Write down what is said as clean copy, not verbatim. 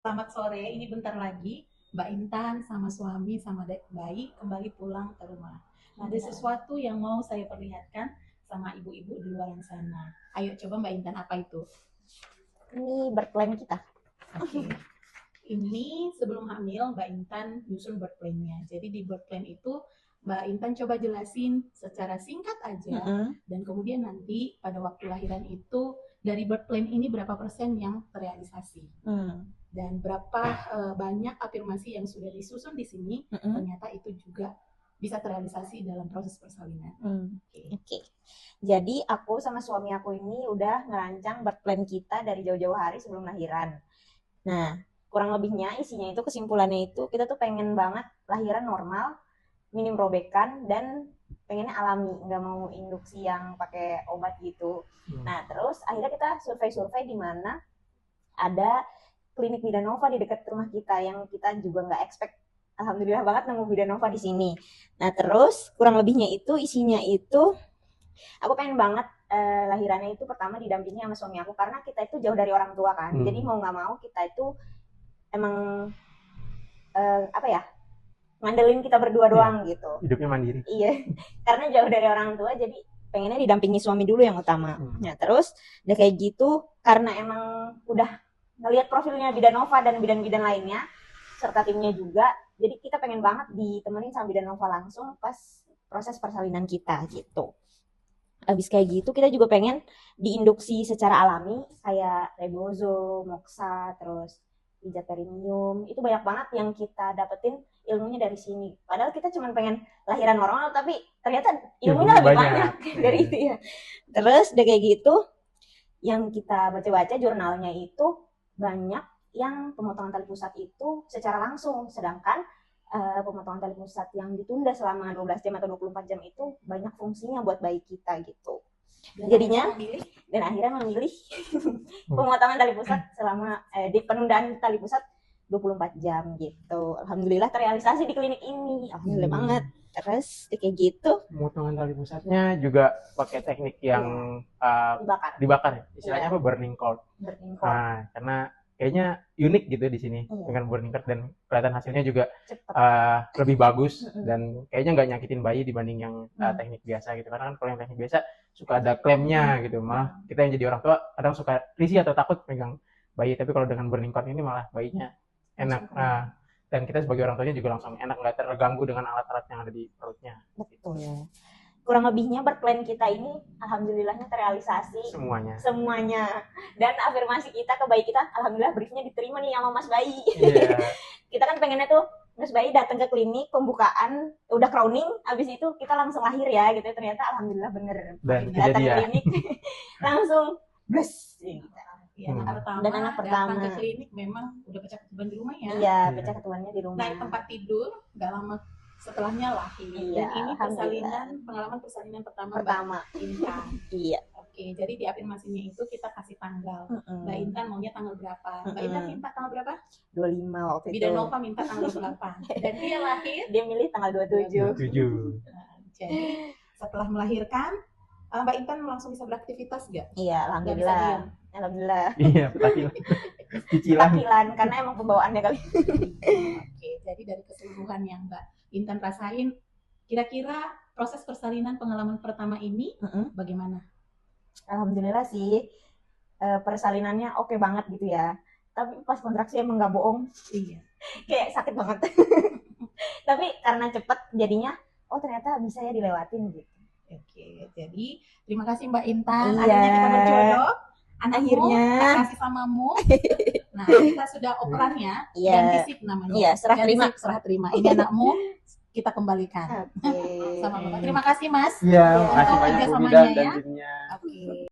Selamat sore, ini bentar lagi Mbak Intan sama suami sama bayi kembali pulang ke rumah. Nah, ada sesuatu yang mau saya perlihatkan sama ibu-ibu di luar sana. Ayo coba Mbak Intan, apa itu? Ini birth plan kita. Oke. Ini sebelum hamil Mbak Intan nyusun birth plan-nya. Jadi di birth plan itu Mbak Intan coba jelasin secara singkat aja, dan kemudian nanti pada waktu lahiran itu dari birth plan ini berapa persen yang terrealisasi, dan berapa banyak afirmasi yang sudah disusun di sini ternyata itu juga bisa terrealisasi dalam proses persalinan. Oke. Jadi aku sama suami aku ini udah ngerancang birth plan kita dari jauh-jauh hari sebelum lahiran. Nah, kurang lebihnya isinya itu, kesimpulannya itu kita tuh pengen banget lahiran normal, minim robekan, dan pengennya alami, nggak mau induksi yang pakai obat gitu. Nah, terus akhirnya kita survei-survei di mana ada klinik Bidanova di dekat rumah kita yang kita juga nggak expect. Alhamdulillah banget nemu Bidanova di sini. Nah, terus kurang lebihnya itu isinya itu aku pengen banget lahirannya itu pertama didampingi sama suami aku, karena kita itu jauh dari orang tua kan. Jadi mau nggak mau kita itu emang ngandelin kita berdua doang gitu. Hidupnya mandiri. Iya, karena jauh dari orang tua jadi pengennya didampingi suami dulu yang utama. Nah, terus udah kayak gitu, karena emang udah ngelihat profilnya Bidanova dan bidan-bidan lainnya serta timnya juga, jadi kita pengen banget ditemenin sama Bidanova langsung pas proses persalinan kita gitu. Abis kayak gitu kita juga pengen diinduksi secara alami kayak rebozo, moxa, terus pijat perineum. Itu banyak banget yang kita dapetin ilmunya dari sini. Padahal kita cuma pengen lahiran normal, tapi ternyata ilmunya lebih banyak dari itu ya. Terus udah kayak gitu, yang kita baca-baca jurnalnya itu banyak yang pemotongan tali pusat itu secara langsung, sedangkan pemotongan tali pusat yang ditunda selama 12 jam atau 24 jam itu banyak fungsinya buat bayi kita gitu. Dan akhirnya memilih pemotongan tali pusat selama di penundaan tali pusat 24 jam gitu. Alhamdulillah terrealisasi di klinik ini. Alhamdulillah banget. Terus kayak gitu. Pemotongan tali pusatnya juga pakai teknik yang dibakar ya. Istilahnya apa? Burning cord. Nah, karena kayaknya unik gitu di sini dengan burning cord, dan kelihatan hasilnya juga lebih bagus dan kayaknya nggak nyakitin bayi dibanding yang teknik biasa gitu. Karena kan kalau yang teknik biasa suka ada klemnya gitu, malah kita yang jadi orang tua kadang suka risih atau takut pegang bayi. Tapi kalau dengan burning cord ini malah bayinya enak, dan kita sebagai orang tuanya juga langsung enak, nggak terganggu dengan alat-alat yang ada di perutnya. Betul ya. Kurang lebihnya berplan kita ini alhamdulillahnya terrealisasi semuanya, dan afirmasi kita ke bayi kita alhamdulillah briefnya diterima nih sama mas bayi. Kita kan pengennya tuh mas bayi datang ke klinik pembukaan udah crowning, abis itu kita langsung lahir ya gitu. Ternyata alhamdulillah bener datang ke klinik langsung bless gitu. Anak pertama datang ke klinik memang udah pecah ketuban di rumah ya. Iya, pecah ketubannya di rumah. Naik tempat tidur gak lama setelahnya lahir. Dan ini pengalaman persalinan pertama. Intan. Iya. Oke, jadi di afirmasinya itu kita kasih tanggal. Mbak Intan maunya tanggal berapa? Mbak Intan minta tanggal berapa? 25 waktu itu. Bidanova minta tanggal 8. Dan dia lahir, dia milih tanggal 27. Jadi setelah melahirkan, Mbak Intan langsung bisa beraktivitas gak? Iya, alhamdulillah. Alhamdulillah. Iya, petakilan karena emang pembawaannya kali. Oke, jadi dari keseluruhan yang Mbak Intan rasain, kira-kira proses persalinan pengalaman pertama ini bagaimana? Alhamdulillah sih, persalinannya oke banget gitu ya. Tapi pas kontraksi emang nggak bohong. Iya. Kayak sakit banget. Tapi karena cepet jadinya, oh ternyata bisa ya dilewatin gitu. Oke, jadi terima kasih Mbak Intan. Akhirnya kita berjodoh. Akhirnya kasih samamu. Nah, kita sudah operannya, ganti sip namanya. Iya, serah terima. Ini anakmu kita kembalikan. Okay. Sama Bapak. Terima kasih Mas. Iya, makasih banyak Bu Bidan dan timnya.